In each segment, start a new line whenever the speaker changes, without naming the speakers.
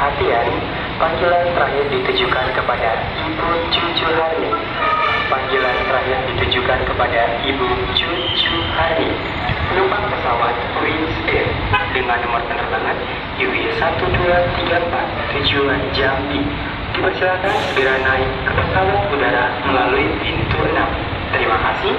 perhatian, panggilan terakhir ditujukan kepada Ibu Cucu Hari. Panggilan terakhir ditujukan kepada Ibu Cucu Hari. Penumpang pesawat Wings Air dengan nomor penerbangan UI1234 tujuan Jambi dipersilakan segera naik ke pesawat udara melalui pintu 6. Terima kasih.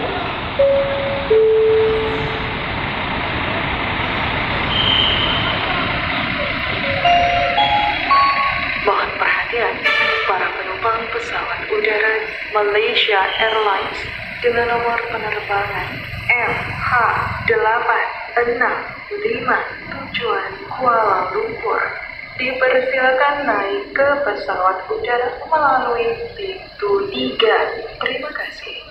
Mohon perhatian para penumpang pesawat udara Malaysia Airlines dengan nomor penerbangan MH865 tujuan Kuala Lumpur. Dipersilakan naik ke pesawat udara melalui pintu 3. Terima kasih.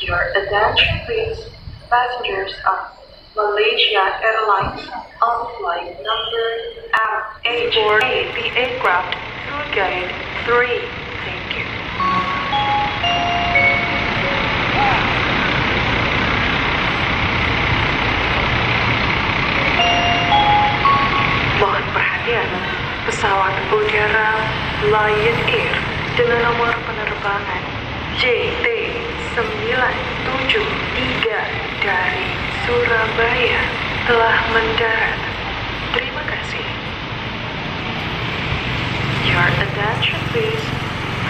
Your attention please, passengers of Malaysia Airlines on flight number MH8. The aircraft through gate 3. Thank you. Mohon perhatian, pesawat udara Lion Air dengan nomor penerbangan JT973 dari Surabaya telah mendarat. Terima kasih. Your attention please,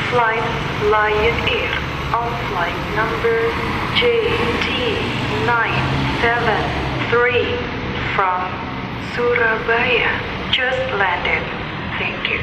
flight Lion Air on flight number JT973 from Surabaya just landed. Thank you.